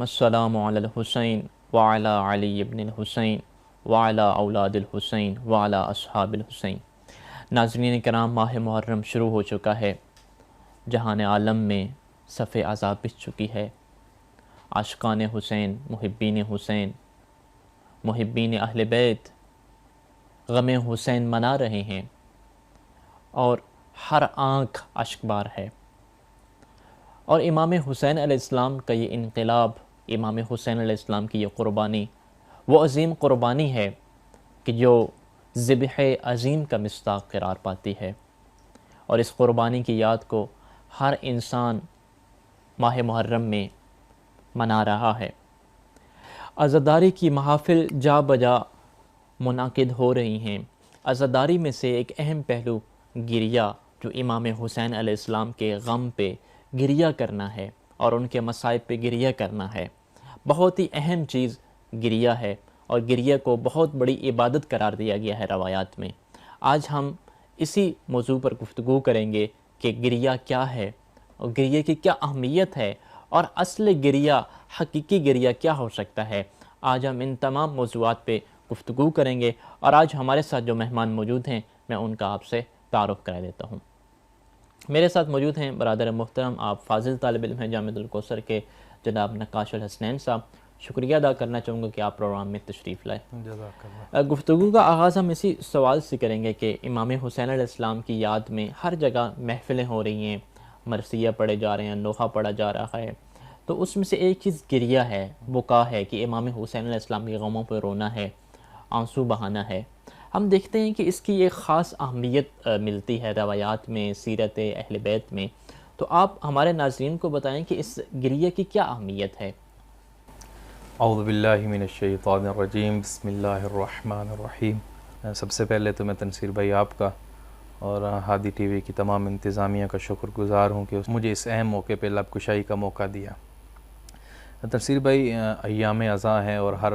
السلام علی الحسین وعلی علی ابن الحسین وعلی اولاد الحسین وعلی اصحاب الحسین۔ ناظرین کرام، ماہ محرم شروع ہو چکا ہے، جہان عالم میں صف عذاب بچھ چکی ہے۔ عاشقان حسین، محبین اہل بیت غم حسین منا رہے ہیں اور ہر آنکھ اشک بار ہے۔ اور امام حسین علیہ السلام کا یہ انقلاب، امام حسین علیہ السلام کی یہ قربانی، وہ عظیم قربانی ہے کہ جو ذبح عظیم کا مصداق قرار پاتی ہے، اور اس قربانی کی یاد کو ہر انسان ماہ محرم میں منا رہا ہے۔ عزاداری کی محافل جا بجا منعقد ہو رہی ہیں۔ عزاداری میں سے ایک اہم پہلو گریہ، جو امام حسین علیہ السلام کے غم پہ گریہ کرنا ہے اور ان کے مصائب پہ گریہ کرنا ہے۔ بہت ہی اہم چیز گریہ ہے، اور گریہ کو بہت بڑی عبادت قرار دیا گیا ہے روایات میں۔ آج ہم اسی موضوع پر گفتگو کریں گے کہ گریہ کیا ہے اور گریہ کی کیا اہمیت ہے، اور اصل گریہ، حقیقی گریہ کیا ہو سکتا ہے۔ آج ہم ان تمام موضوعات پہ گفتگو کریں گے، اور آج ہمارے ساتھ جو مہمان موجود ہیں میں ان کا آپ سے تعارف کرا دیتا ہوں۔ میرے ساتھ موجود ہیں برادر محترم، آپ فاضل طالب علم ہیں جامعۃ الکوثر کے، جناب نقاش الحسنین صاحب۔ شکریہ ادا کرنا چاہوں گا کہ آپ پروگرام میں تشریف لائے۔ جزاک اللہ۔ گفتگو کا آغاز ہم اسی سوال سے کریں گے کہ امام حسین علیہ السلام کی یاد میں ہر جگہ محفلیں ہو رہی ہیں، مرثیہ پڑھے جا رہے ہیں، نوحہ پڑھا جا رہا ہے، تو اس میں سے ایک چیز گریہ ہے، بکا ہے، کہ امام حسین علیہ السلام کے غموں پہ رونا ہے، آنسو بہانا ہے۔ ہم دیکھتے ہیں کہ اس کی ایک خاص اہمیت ملتی ہے روایات میں، سیرت اہل بیت میں۔ تو آپ ہمارے ناظرین کو بتائیں کہ اس گریہ کی کیا اہمیت ہے؟ اعوذ باللہ من الشیطان الرجیم، بسم اللہ الرحمن الرحیم۔ سب سے پہلے تو میں تنصیر بھائی آپ کا اور ہادی ٹی وی کی تمام انتظامیہ کا شکر گزار ہوں کہ مجھے اس اہم موقع پہ لب کشائی کا موقع دیا۔ تنصیر بھائی، ایام ازاں ہیں اور ہر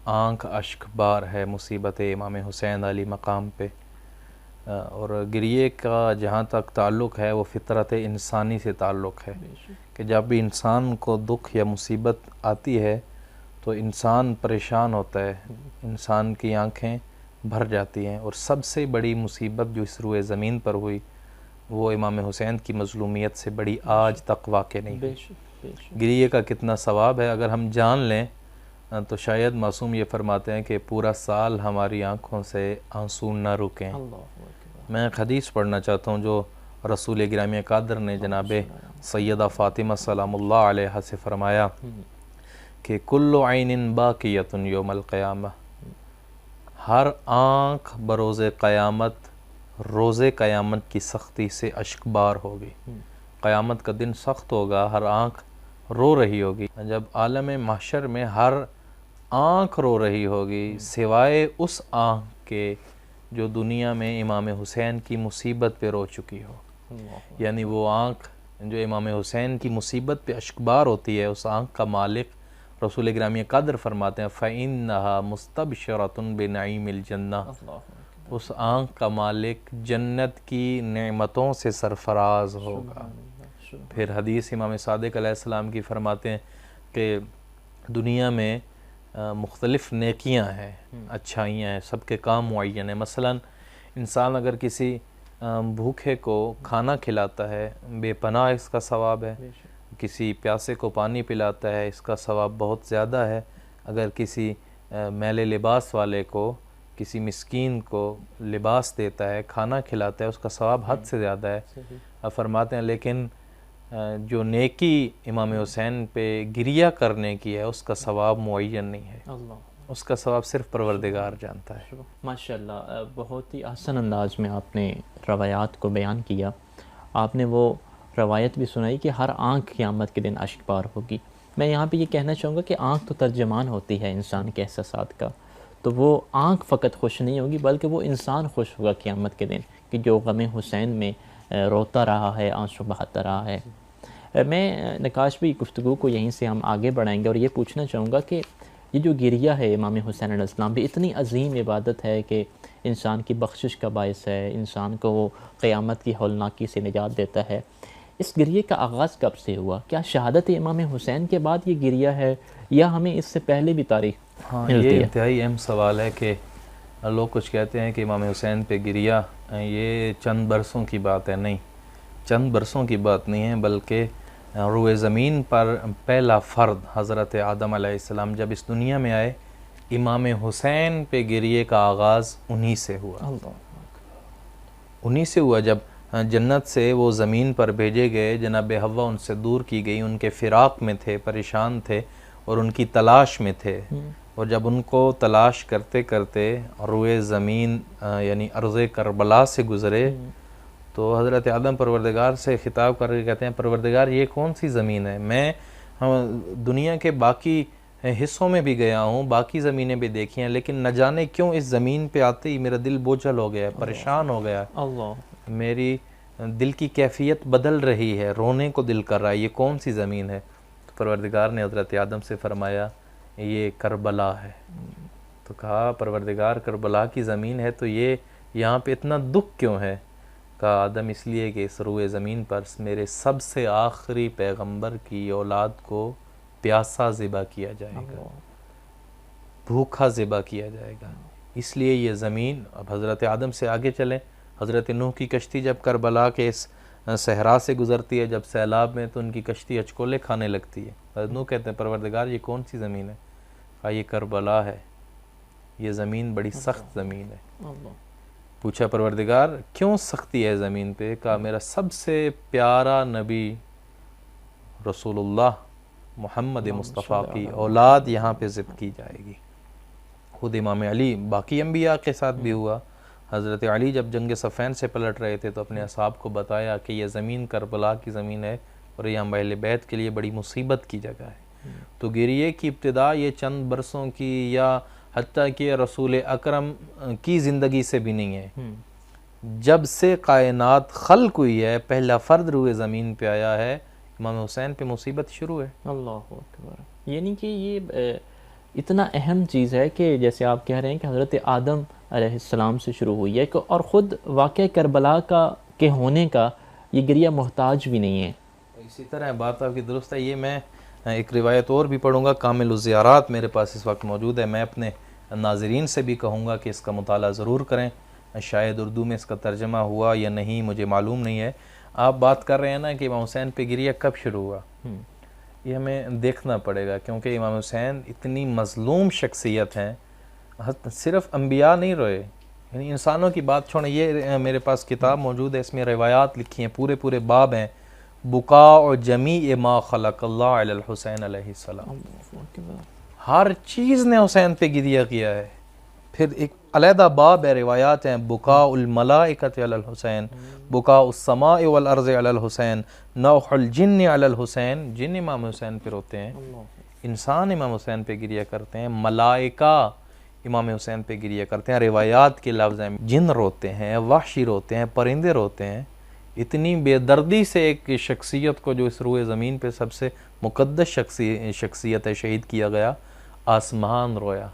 آنکھ اشک بار ہے مصیبت امام حسین علی مقام پہ، اور گریے کا جہاں تک تعلق ہے وہ فطرت انسانی سے تعلق ہے کہ جب بھی انسان کو دکھ یا مصیبت آتی ہے تو انسان پریشان ہوتا ہے، انسان کی آنکھیں بھر جاتی ہیں، اور سب سے بڑی مصیبت جو اس روئے زمین پر ہوئی وہ امام حسین کی مظلومیت سے بڑی آج تک واقع نہیں ہوئی۔ گریے کا کتنا ثواب ہے اگر ہم جان لیں تو شاید معصوم یہ فرماتے ہیں کہ پورا سال ہماری آنکھوں سے آنسو نہ رکیں۔ میں ایک حدیث پڑھنا چاہتا ہوں جو رسول گرامی قادر نے جناب سیدہ فاطمہ سلام اللہ علیہ سے فرمایا کہ کل عین باقیۃ یوم القیامہ، ہر آنکھ بروز قیامت، روز قیامت کی سختی سے اشکبار ہوگی۔ قیامت کا دن سخت ہوگا، ہر آنکھ رو رہی ہوگی۔ جب عالم محشر میں ہر آنکھ رو رہی ہوگی سوائے اس آنکھ کے جو دنیا میں امام حسین کی مصیبت پہ رو چکی ہو، یعنی وہ آنکھ جو امام حسین کی مصیبت پہ اشکبار ہوتی ہے، اس آنکھ کا مالک رسول گرامی قدر فرماتے ہیں فَإِنَّهَا مُسْتَبْشِرَةٌ بِنَعِيمِ الْجَنَّةِ، اس آنکھ کا مالک جنت کی نعمتوں سے سرفراز ہوگا۔ پھر حدیث امام صادق علیہ السلام کی فرماتے ہیں کہ دنیا میں مختلف نیکیاں ہیں، اچھائیاں ہیں، سب کے کام معین ہیں۔ مثلا انسان اگر کسی بھوکے کو کھانا کھلاتا ہے، بے پناہ اس کا ثواب ہے، کسی پیاسے کو پانی پلاتا ہے، اس کا ثواب بہت زیادہ ہے، اگر کسی میلے لباس والے کو، کسی مسکین کو لباس دیتا ہے، کھانا کھلاتا ہے، اس کا ثواب حد سے زیادہ ہے۔ اب فرماتے ہیں لیکن جو نیکی امام حسین پہ گریہ کرنے کی ہے اس کا ثواب معین نہیں ہے، اس کا ثواب صرف پروردگار جانتا ہے۔ ماشاءاللہ، بہت ہی احسن انداز میں آپ نے روایات کو بیان کیا۔ آپ نے وہ روایت بھی سنائی کہ ہر آنکھ قیامت کے دن اشک بار ہوگی۔ میں یہاں پہ یہ کہنا چاہوں گا کہ آنکھ تو ترجمان ہوتی ہے انسان کے احساسات کا، تو وہ آنکھ فقط خوش نہیں ہوگی بلکہ وہ انسان خوش ہوگا قیامت کے دن کہ جو غم حسین میں روتا رہا ہے، آنسو بہاتا رہا ہے۔ میں نقاش بھی گفتگو کو یہیں سے ہم آگے بڑھائیں گے، اور یہ پوچھنا چاہوں گا کہ یہ جو گریہ ہے امام حسین علیہ السلام بھی اتنی عظیم عبادت ہے کہ انسان کی بخشش کا باعث ہے، انسان کو وہ قیامت کی ہولناکی سے نجات دیتا ہے۔ اس گریے کا آغاز کب سے ہوا؟ کیا شہادت امام حسین کے بعد یہ گریہ ہے یا ہمیں اس سے پہلے بھی تاریخ ہاں، ملتی یہ ہے؟ انتہائی اہم سوال ہے کہ لوگ کچھ کہتے ہیں کہ امام حسین پہ گریہ یہ چند برسوں کی بات ہے. نہیں، چند برسوں کی بات نہیں ہے، بلکہ روئے زمین پر پہلا فرد حضرت آدم علیہ السلام جب اس دنیا میں آئے، امام حسین پہ گریے کا آغاز انہی سے ہوا. انہی سے ہوا جب جنت سے وہ زمین پر بھیجے گئے. جناب حوا ان سے دور کی گئی، ان کے فراق میں تھے، پریشان تھے اور ان کی تلاش میں تھے. اور جب ان کو تلاش کرتے کرتے روئے زمین یعنی ارض کربلا سے گزرے تو حضرت آدم پروردگار سے خطاب کر کے کہتے ہیں پروردگار یہ کون سی زمین ہے؟ میں دنیا کے باقی حصوں میں بھی گیا ہوں، باقی زمینیں بھی دیکھی ہیں، لیکن نہ جانے کیوں اس زمین پہ آتے ہی میرا دل بوجھل ہو گیا ہے، پریشان ہو گیا ہے، اللہ میری دل کی کیفیت بدل رہی ہے، رونے کو دل کر رہا ہے، یہ کون سی زمین ہے؟ تو پروردگار نے حضرت آدم سے فرمایا یہ کربلا ہے. تو کہا پروردگار کربلا کی زمین ہے تو یہ یہاں پہ اتنا دکھ کیوں ہے؟ کہا آدم اس لیے کہ اس روئے زمین پر میرے سب سے آخری پیغمبر کی اولاد کو پیاسا ذبح کیا جائے گا، بھوکا ذبح کیا جائے گا، اس لیے یہ زمین. اب حضرت آدم سے آگے چلیں، حضرت نوح کی کشتی جب کربلا کے اس صحرا سے گزرتی ہے جب سیلاب میں تو ان کی کشتی اچکولے کھانے لگتی ہے. حضرت نوح کہتے ہیں پروردگار یہ کون سی زمین ہے؟ کہا یہ کربلا ہے، یہ زمین بڑی سخت زمین ہے. پوچھا پروردگار کیوں سختی ہے زمین پہ؟ کہا میرا سب سے پیارا نبی رسول اللہ محمد مصطفیٰ کی اولاد یہاں پہ ذبح کی جائے گی. خود امام علی، باقی انبیاء کے ساتھ بھی ہوا. حضرت علی جب جنگ صفین سے پلٹ رہے تھے تو اپنے اصحاب کو بتایا کہ یہ زمین کربلا کی زمین ہے اور یہ ہم اہل بیت کے لیے بڑی مصیبت کی جگہ ہے. تو گریے کی ابتدا یہ چند برسوں کی یا حتیٰ کہ رسول اکرم کی زندگی سے بھی نہیں ہے. جب سے کائنات خلق ہوئی ہے پہلا فرد روئے زمین پہ آیا ہے، امام حسین پہ مصیبت شروع ہے. اللہ اکبر. یعنی کہ یہ اتنا اہم چیز ہے کہ جیسے آپ کہہ رہے ہیں کہ حضرت آدم علیہ السلام سے شروع ہوئی ہے اور خود واقعہ کربلا کے ہونے کا یہ گریہ محتاج بھی نہیں ہے. اسی طرح بات آپ کی درست ہے. یہ میں ایک روایت اور بھی پڑھوں گا، کامل الزیارات میرے پاس اس وقت موجود ہے. میں اپنے ناظرین سے بھی کہوں گا کہ اس کا مطالعہ ضرور کریں. شاید اردو میں اس کا ترجمہ ہوا یا نہیں مجھے معلوم نہیں ہے. آپ بات کر رہے ہیں نا کہ امام حسین پہ گریہ کب شروع ہوا، یہ ہمیں دیکھنا پڑے گا، کیونکہ امام حسین اتنی مظلوم شخصیت ہیں. صرف انبیاء نہیں روئے، یعنی انسانوں کی بات چھوڑیں. یہ میرے پاس کتاب موجود ہے، اس میں روایات لکھی ہیں، پورے باب ہیں. بکاء جمیع ما خلق اللہ علی الحسین علیہ السلام. ہر چیز نے حسین پہ گریہ کیا ہے. پھر ایک علیحدہ باب ہے، روایات ہیں، بکاء الملائکۃ علی الحسین، بکاء السماء والارض علی الحسین، نوح الجن علی الحسین. جن امام حسین پہ روتے ہیں، انسان امام حسین پہ گریہ کرتے ہیں، ملائکہ امام حسین پہ گریہ کرتے ہیں. روایات کے لفظ ہیں، جن روتے ہیں، وحشی روتے ہیں، پرندے روتے ہیں. اتنی بے دردی سے ایک شخصیت کو جو اس روئے زمین پہ سب سے مقدس شخصیت ہے شہید کیا گیا، آسمان رویا.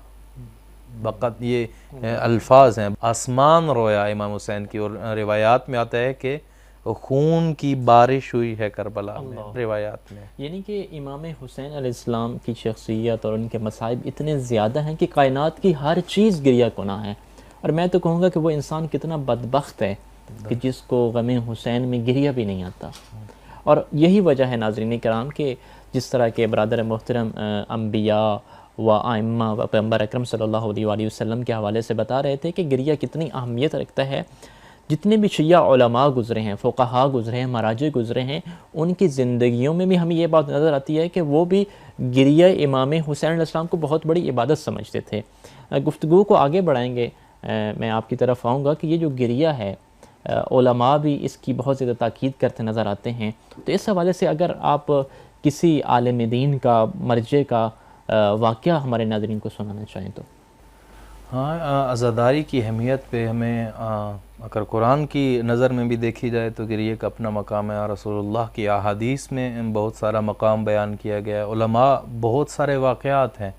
بقت یہ الفاظ ہیں، آسمان رویا امام حسین کی. اور روایات میں آتا ہے کہ خون کی بارش ہوئی ہے کربلا میں، روایات میں. یعنی کہ امام حسین علیہ السلام کی شخصیت اور ان کے مصائب اتنے زیادہ ہیں کہ کائنات کی ہر چیز گریہ گناہ ہے. اور میں تو کہوں گا کہ وہ انسان کتنا بدبخت ہے کہ جس کو غم حسین میں گریہ بھی نہیں آتا. اور یہی وجہ ہے ناظرین کرام کہ جس طرح کے برادر محترم انبیاء و ائمہ و پیغمبر اکرم صلی اللہ علیہ وآلہ وسلم کے حوالے سے بتا رہے تھے کہ گریہ کتنی اہمیت رکھتا ہے. جتنے بھی شیعہ علماء گزرے ہیں، فقہاء گزرے ہیں، مراجع گزرے ہیں، ان کی زندگیوں میں بھی ہمیں یہ بات نظر آتی ہے کہ وہ بھی گریہ امام حسین علیہ السلام کو بہت بڑی عبادت سمجھتے تھے. گفتگو کو آگے بڑھائیں گے، میں آپ کی طرف آؤں گا کہ یہ جو گریہ ہے علماء بھی اس کی بہت زیادہ تاکید کرتے نظر آتے ہیں. تو اس حوالے سے اگر آپ کسی عالم دین کا، مرجع کا واقعہ ہمارے ناظرین کو سنانا چاہیں تو. ہاں، عزاداری کی اہمیت پہ ہمیں اگر قرآن کی نظر میں بھی دیکھی جائے تو گریہ کا اپنا مقام ہے. رسول اللہ کی احادیث میں بہت سارا مقام بیان کیا گیا ہے. علماء بہت سارے واقعات ہیں،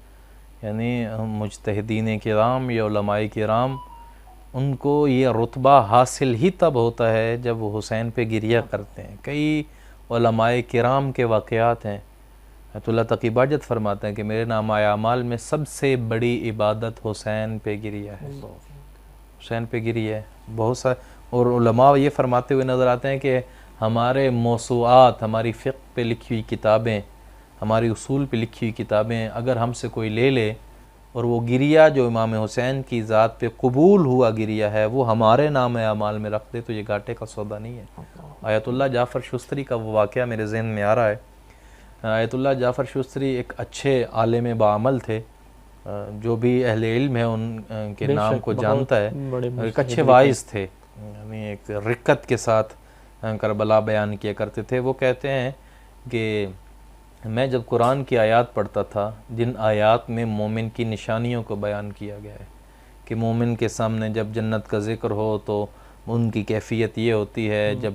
یعنی مجتہدین کرام یا علماء کرام، ان کو یہ رتبہ حاصل ہی تب ہوتا ہے جب وہ حسین پہ گریہ کرتے ہیں. کئی علماء کرام کے واقعات ہیں۔ آیت اللہ تقی باجت فرماتے ہیں کہ میرے نامہ اعمال میں سب سے بڑی عبادت حسین پہ گری ہے، حسین پہ گری ہے بہت سارے۔ اور علماء یہ فرماتے ہوئے نظر آتے ہیں کہ ہمارے موضوعات، ہماری فقہ پہ لکھی ہوئی کتابیں، ہماری اصول پہ لکھی ہوئی کتابیں اگر ہم سے کوئی لے لے اور وہ گریہ جو امام حسین کی ذات پہ قبول ہوا گریہ ہے وہ ہمارے نام اعمال میں رکھ دے تو یہ گھاٹے کا سودا نہیں ہے۔ آیت اللہ جعفر شستری کا وہ واقعہ میرے ذہن میں آ رہا ہے۔ آیت اللہ جعفر شستری ایک اچھے عالم بعمل تھے، جو بھی اہل علم ہے ان کے نام کو جانتا ہے، ایک اچھے واعظ تھے، یعنی ایک رقت کے ساتھ کربلا بیان کیا کرتے تھے۔ وہ کہتے ہیں کہ میں جب قرآن کی آیات پڑھتا تھا جن آیات میں مومن کی نشانیوں کو بیان کیا گیا ہے کہ مومن کے سامنے جب جنت کا ذکر ہو تو ان کی کیفیت یہ ہوتی ہے، جب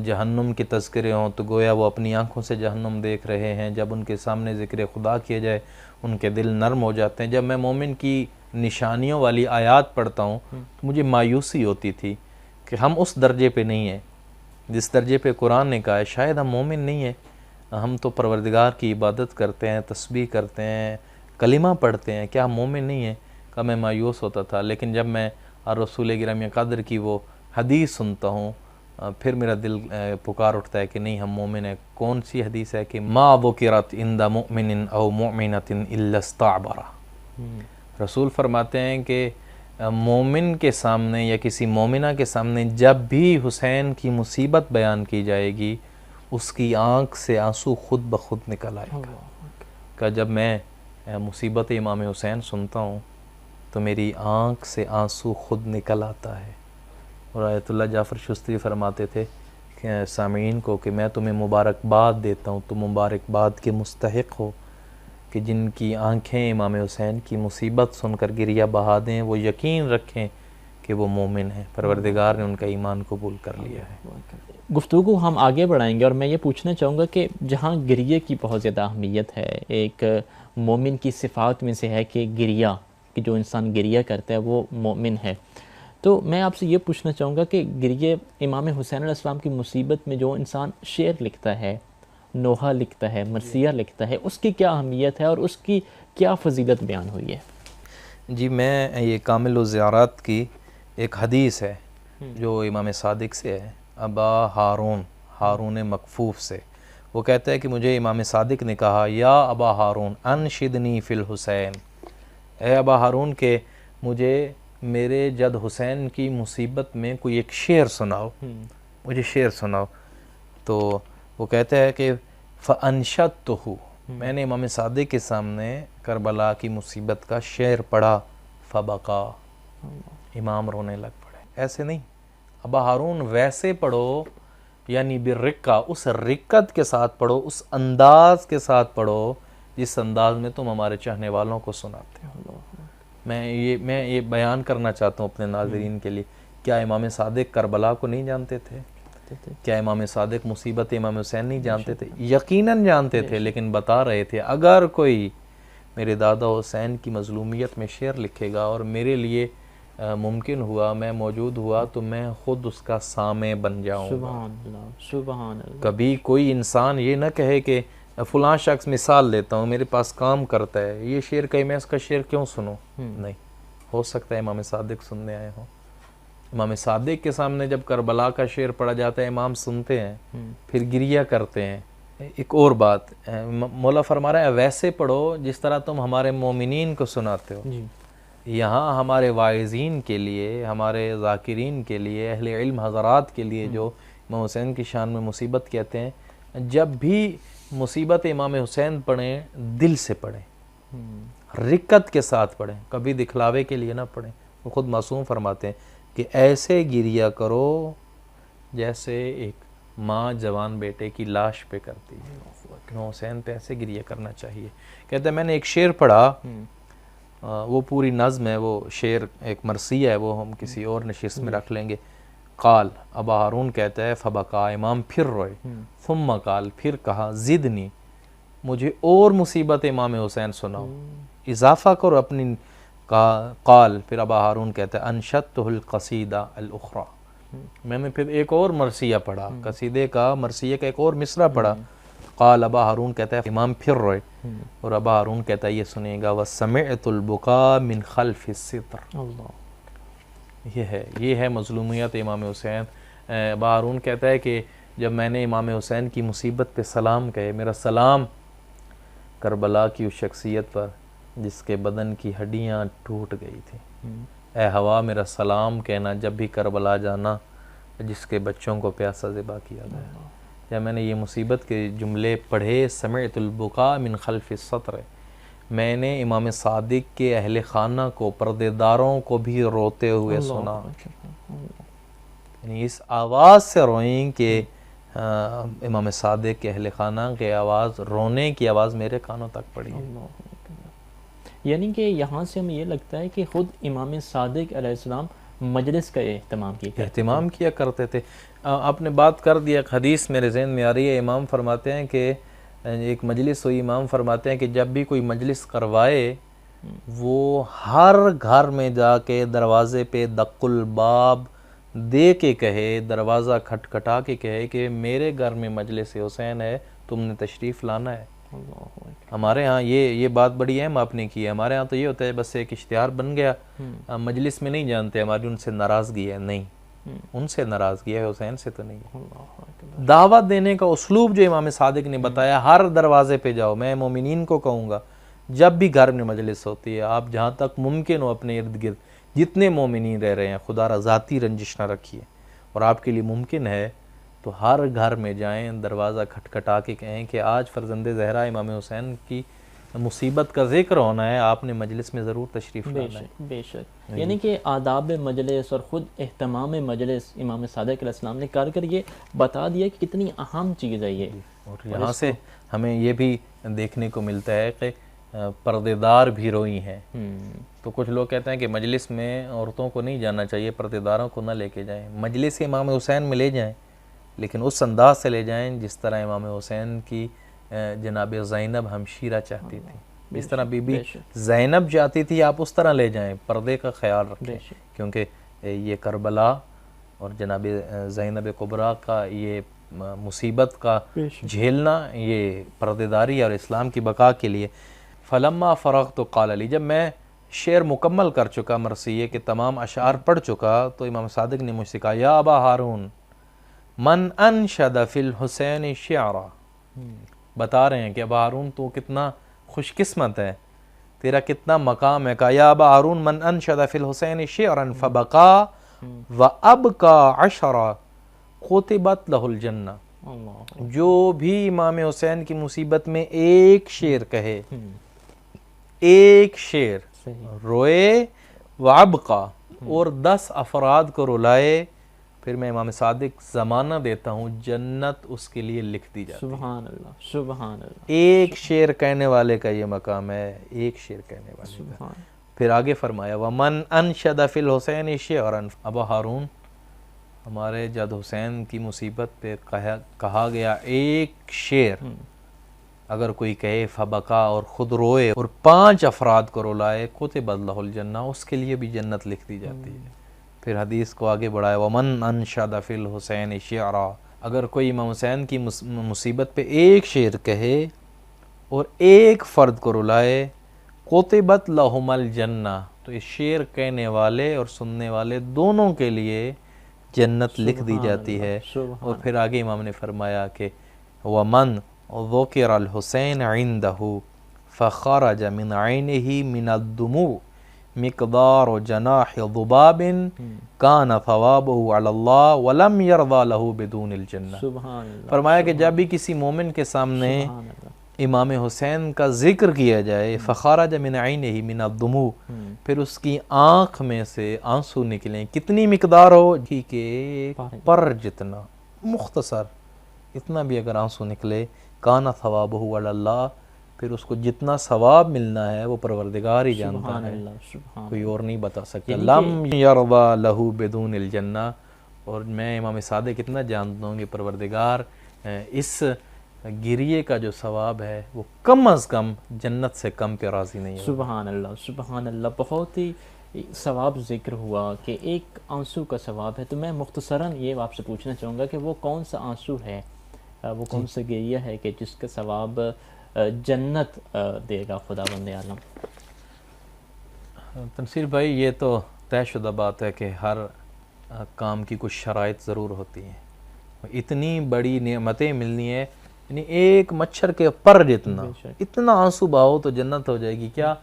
جہنم کے تذکرے ہوں تو گویا وہ اپنی آنکھوں سے جہنم دیکھ رہے ہیں، جب ان کے سامنے ذکر خدا کیا جائے ان کے دل نرم ہو جاتے ہیں۔ جب میں مومن کی نشانیوں والی آیات پڑھتا ہوں تو مجھے مایوسی ہوتی تھی کہ ہم اس درجے پہ نہیں ہیں جس درجے پہ قرآن نے کہا ہے، شاید ہم مومن نہیں ہیں، ہم تو پروردگار کی عبادت کرتے ہیں، تسبیح کرتے ہیں، کلمہ پڑھتے ہیں، کیا ہم مومن نہیں ہیں؟ کہ میں مایوس ہوتا تھا۔ لیکن جب میں رسول گرامی قدر کی وہ حدیث سنتا ہوں پھر میرا دل پکار اٹھتا ہے کہ نہیں ہم مومن ہیں۔ کون سی حدیث ہے کہ ما ذکرت عند مؤمن او مؤمنۃ الا استعبر، رسول فرماتے ہیں کہ مومن کے سامنے یا کسی مومنہ کے سامنے جب بھی حسین کی مصیبت بیان کی جائے گی اس کی آنکھ سے آنسو خود بخود نکل آئے گا۔ کہ جب میں مصیبت امام حسین سنتا ہوں تو میری آنکھ سے آنسو خود نکل آتا ہے۔ اور آیت اللہ جعفر شستری فرماتے تھے کہ سامعین کو کہ میں تمہیں مبارکباد دیتا ہوں، تم مبارکباد کے مستحق ہو کہ جن کی آنکھیں امام حسین کی مصیبت سن کر گریہ بہا دیں، وہ یقین رکھیں کہ وہ مومن ہیں، پروردگار نے ان کا ایمان قبول کر لیا ہے۔ گفتگو ہم آگے بڑھائیں گے اور میں یہ پوچھنا چاہوں گا کہ جہاں گریے کی بہت زیادہ اہمیت ہے، ایک مومن کی صفات میں سے ہے کہ گریہ، کہ جو انسان گریہ کرتا ہے وہ مومن ہے، تو میں آپ سے یہ پوچھنا چاہوں گا کہ گریے امام حسین علیہ السلام کی مصیبت میں جو انسان شعر لکھتا ہے، نوحہ لکھتا ہے، مرثیہ لکھتا ہے، اس کی کیا اہمیت ہے اور اس کی کیا فضیلت بیان ہوئی ہے؟ جی میں یہ کامل الزیارات کی ایک حدیث ہے جو امام صادق سے ہے، ابا ہارون مکفوف سے، وہ کہتا ہے کہ مجھے امام صادق نے کہا یا ابا ہارون انشدنی فی الحسین، اے ابا ہارون کہ مجھے میرے جد حسین کی مصیبت میں کوئی ایک شعر سناؤ، مجھے شعر سناؤ۔ تو وہ کہتا ہے کہ فَأَنشَدْتُهُ، میں نے امام صادق کے سامنے کربلا کی مصیبت کا شعر پڑھا، فَبَقَى، امام رونے لگ پڑے۔ ایسے نہیں، ابا ہارون ویسے پڑھو، یعنی بالرقہ، اس رقت کے ساتھ پڑھو، اس انداز کے ساتھ پڑھو جس انداز میں تم ہمارے چاہنے والوں کو سناتے ہو۔ میں یہ بیان کرنا چاہتا ہوں اپنے ناظرین کے لیے، کیا امام صادق کربلا کو نہیں جانتے تھے؟ کیا امام صادق مصیبت امام حسین نہیں جانتے تھے؟ یقیناً جانتے تھے، لیکن بتا رہے تھے اگر کوئی میرے دادا حسین کی مظلومیت میں شعر لکھے گا اور میرے لیے ممکن ہوا، میں موجود ہوا، تو میں خود اس کا سامع بن جاؤں گا۔ سبحان اللہ، سبحان اللہ۔ کبھی کوئی انسان یہ نہ کہے کہ فلاں شخص، مثال لیتا ہوں، میرے پاس کام کرتا ہے، یہ شعر کہیں میں اس کا شعر کیوں سنوں؟ نہیں، ہو سکتا ہے امام صادق سننے آئے ہوں۔ امام صادق کے سامنے جب کربلا کا شعر پڑھا جاتا ہے امام سنتے ہیں، پھر گریہ کرتے ہیں۔ ایک اور بات مولا فرما رہا ہے ویسے پڑھو جس طرح تم ہمارے مومنین کو سناتے ہو۔ یہاں ہمارے واعظین کے لیے، ہمارے ذاکرین کے لیے، اہل علم حضرات کے لیے جو امام حسین کی شان میں مصیبت کہتے ہیں، جب بھی مصیبت امام حسین پڑھیں دل سے پڑھیں، رقت کے ساتھ پڑھیں، کبھی دکھلاوے کے لیے نہ پڑھیں۔ وہ خود معصوم فرماتے ہیں کہ ایسے گریہ کرو جیسے ایک ماں جوان بیٹے کی لاش پہ کرتی ہے۔ امام حسین پہ ایسے گریہ کرنا چاہیے۔ کہتے ہیں میں نے ایک شعر پڑھا، وہ پوری نظم ہے، وہ شعر ایک مرثیہ ہے، وہ ہم کسی اور نشست میں رکھ لیں گے۔ قال، ابا ہارون کہتا ہے فبقا، امام پھر روئے، ثم قال، پھر کہا زدنی، مجھے اور مصیبت امام حسین سناؤ، اضافہ کرو اپنی۔ قال، پھر ابا ہارون کہتا ہے انشدتہ القصیدہ الاخری، میں نے پھر ایک اور مرثیہ پڑھا، قصیدے کا مرثیے کا ایک اور مصرع پڑھا. قال ابا ہارون کہتا ہے، امام پھر روئے اور ابا ہارون کہتا ہے یہ سنیے گا، وَسَمِعْتُ الْبُكَاءَ مِنْ خَلْفِ السِّتْرِ. یہ ہے مظلومیت امام حسین. ابا ہارون کہتا ہے کہ جب میں نے امام حسین کی مصیبت پہ سلام کہے، میرا سلام کربلا کی اس شخصیت پر جس کے بدن کی ہڈیاں ٹوٹ گئی تھیں. اے ہوا میرا سلام کہنا جب بھی کربلا جانا جس کے بچوں کو پیاسا ذبح کیا گیا. جب میں نے یہ مصیبت کے جملے پڑھے، سمعت البکا من خلف السطر، میں نے امام صادق کے اہل خانہ کو، پردے داروں کو بھی روتے ہوئے سنا. یعنی اس آواز سے روئیں کہ امام صادق کے اہل خانہ کی آواز، رونے کی آواز میرے کانوں تک پڑی. یعنی کہ یہاں سے ہمیں یہ لگتا ہے کہ خود امام صادق علیہ السلام مجلس کا اہتمام کیا کرتے تھے. آپ نے بات کر دیا، ایک حدیث میرے ذہن میں آ رہی ہے. امام فرماتے ہیں کہ ایک مجلس ہوئی، امام فرماتے ہیں کہ جب بھی کوئی مجلس کروائے وہ ہر گھر میں جا کے دروازے پہ دق الباب دے کے کہے، دروازہ کھٹکھٹا کے کہے کہ میرے گھر میں مجلس حسین ہے، تم نے تشریف لانا ہے. ہمارے ہاں یہ بات بڑی اہم آپ نے کی ہے. ہمارے ہاں تو یہ ہوتا ہے بس ایک اشتہار بن گیا، مجلس میں نہیں جانتے، ہماری ان سے ناراضگی ہے. نہیں، ان سے ناراضگی ہے، حسین سے تو نہیں ہے. دعوت دینے کا اسلوب جو امام صادق نے بتایا، ہر دروازے پہ جاؤ. میں مومنین کو کہوں گا جب بھی گھر میں مجلس ہوتی ہے، آپ جہاں تک ممکن ہو اپنے ارد گرد جتنے مومنین رہ رہے ہیں، خدا را ذاتی رنجش نہ رکھیے، اور آپ کے لیے ممکن ہے تو ہر گھر میں جائیں، دروازہ کھٹکھٹا کے کہیں کہ آج فرزند زہرا امام حسین کی مصیبت کا ذکر ہونا ہے، آپ نے مجلس میں ضرور تشریف لانا ہے. بے شک. یعنی کہ آداب مجلس اور خود اہتمام مجلس امام صادق علیہ السلام نے کر یہ بتا دیا کہ کتنی اہم چیز ہے یہ. اور یہاں سے ہمیں یہ بھی دیکھنے کو ملتا ہے کہ پردے دار بھی روئی ہیں. تو کچھ لوگ کہتے ہیں کہ مجلس میں عورتوں کو نہیں جانا چاہیے، پردے داروں کو نہ لے کے جائیں. مجلس امام حسین میں لے جائیں، لیکن اس انداز سے لے جائیں جس طرح امام حسین کی جناب زینب ہمشیرہ چاہتی تھی، اس طرح بی بی زینب چاہتی تھی، آپ اس طرح لے جائیں. پردے کا خیال رکھیں، کیونکہ یہ کربلا اور جناب زینب کبریٰ کا یہ مصیبت کا جھیلنا، یہ پردے داری اور اسلام کی بقا کے لیے. فلما فرغت قال لی، جب میں شعر مکمل کر چکا، مرثیے کے تمام اشعار پڑھ چکا، تو امام صادق نے مجھ سے کہا، یا ابا ہارون من انشد فی الحسین شعرا. بتا رہے ہیں کہ ابا ہارون تو کتنا خوش قسمت ہے، تیرا کتنا مقام ہے. کہا یا ابا ہارون من انشد فی الحسین شعرا فبقا وابکا عشرا قطبت لہ الجنہ. جو بھی امام حسین کی مصیبت میں ایک شعر کہے، ایک شعر روئے، وابقا اور 10 افراد کو رلائے، پھر میں امام صادق زمانہ دیتا ہوں جنت اس کے لیے لکھ دی جاتی. سبحان اللہ، سبحان اللہ. ایک شعر کہنے والے کا یہ مقام ہے، ایک شعر کہنے والے کا. پھر آگے فرمایا وَمَنْ أَنْشَدَ فِي الْحُسَيْنِ شِعْرًا. ابا ہارون، ہمارے جد حسین کی مصیبت پہ کہا گیا ایک شعر اگر کوئی کہے فبقا اور خود روئے اور 5 افراد کو رلائے، کتبت لہ الجنہ، اس کے لیے بھی جنت لکھ دی جاتی ہے. پھر حدیث کو آگے بڑھایا وَمَنْ أَنْشَدَ فِي الْحُسَيْنِ شِعْرًا. اگر کوئی امام حسین کی مصیبت پہ ایک شعر کہے اور ایک فرد کو رلائے، قطبت لہم الجنہ، تو اس شعر کہنے والے اور سننے والے دونوں کے لیے جنت لکھ دی جاتی ہے. اور پھر آگے امام نے فرمایا کہ وَمَنْ ذُكِرَ الْحُسَيْنَ عِنْدَهُ فَخَرَجَ مِنْ عَيْنِهِ مِنَ الدُّمُوعِ مِقْدَارُ جَنَاحِ ضُبَابٍ كَانَ ثَوَابُهُ عَلَى اللَّهِ وَلَمْ يَرْضَى لَهُ بِدُونِ الْجَنَّةِ. فرمایا کہ جب بھی کسی مومن کے سامنے امام حسین کا ذکر کیا جائے، فَخَرَجَ مِنْ عَيْنِهِ مِنَ الدُّمُوعِ، پھر اس کی آنکھ میں سے آنسو نکلیں، کتنی مقدار ہو کہ پر جتنا، مختصر اتنا بھی اگر آنسو نکلے، کانا ثوابہ علی اللہ، پھر اس کو جتنا ثواب ملنا ہے وہ پروردگار ہی جانتا ہے، کوئی اور نہیں بتا سکتا. لم یرضا لہ بدون الجنہ. اور میں امام صادق اتنا جانتا ہوں کہ پروردگار اس گریے کا جو ثواب ہے وہ کم از کم جنت سے کم پہ راضی نہیں ہے. سبحان اللہ، سبحان اللہ. بہت ہی ثواب ذکر ہوا کہ ایک آنسو کا ثواب ہے، تو میں مختصراً یہ آپ سے پوچھنا چاہوں گا کہ وہ کون سا آنسو ہے، وہ کون سا گریہ ہے کہ جس کا ثواب جنت دے گا خدا بند عالم؟ تنصیر بھائی یہ تو طے شدہ بات ہے کہ ہر کام کی کچھ شرائط ضرور ہوتی ہیں، اتنی بڑی نعمتیں ملنی ہے، یعنی ایک مچھر کے پر جتنا، اتنا آنسو بہاؤ تو جنت ہو جائے گی. کیا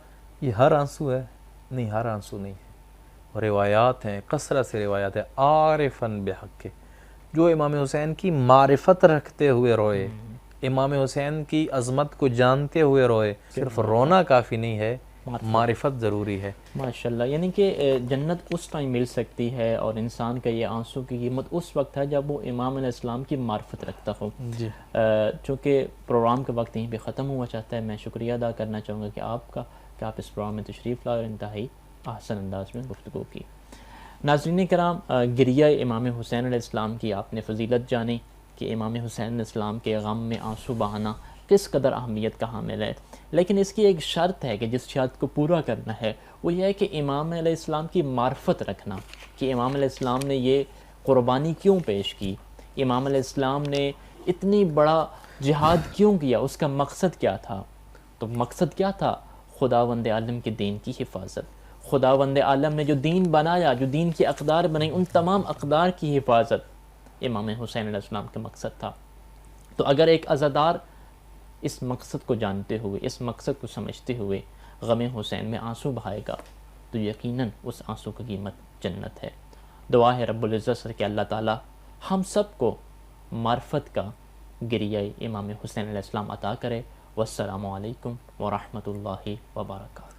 یہ ہر آنسو ہے؟ نہیں، ہر آنسو نہیں ہے. اور روایات ہیں، کثرت سے روایات ہیں، عارفاً بحق کے جو امام حسین کی معرفت رکھتے ہوئے روئے، امام حسین کی عظمت کو جانتے ہوئے روئے. صرف رونا کافی نہیں ہے، معرفت ضروری ہے. ماشاءاللہ، یعنی کہ جنت اس ٹائم مل سکتی ہے اور انسان کا یہ آنسو کی قیمت اس وقت ہے جب وہ امام علیہ السلام کی معرفت رکھتا ہو. جی چونکہ پروگرام کا وقت یہیں پہ ختم ہوا چاہتا ہے، میں شکریہ ادا کرنا چاہوں گا کہ آپ آپ اس پروگرام میں تشریف لائے اور انتہائی احسن انداز میں گفتگو کی. ناظرین کرام، گریہ امام حسین علیہ السلام کی آپ نے فضیلت جانی کہ امام حسین علیہ السلام کے غم میں آنسو بہانا کس قدر اہمیت کا حامل ہے، لیکن اس کی ایک شرط ہے کہ جس شرط کو پورا کرنا ہے وہ یہ ہے کہ امام علیہ السلام کی معرفت رکھنا، کہ امام علیہ السلام نے یہ قربانی کیوں پیش کی، امام علیہ السلام نے اتنی بڑا جہاد کیوں کیا، اس کا مقصد کیا تھا. تو مقصد کیا تھا؟ خداوند عالم کے دین کی حفاظت. خداوند عالم نے جو دین بنایا، جو دین کی اقدار بنائی، ان تمام اقدار کی حفاظت امام حسین علیہ السلام کا مقصد تھا. تو اگر ایک عزادار اس مقصد کو جانتے ہوئے، اس مقصد کو سمجھتے ہوئے غم حسین میں آنسو بہائے گا تو یقیناً اس آنسو کی قیمت جنت ہے. دعا ہے رب العزت سے کہ اللہ تعالی ہم سب کو معرفت کا گریہ امام حسین علیہ السلام عطا کرے. والسلام علیکم ورحمۃ اللہ وبرکاتہ.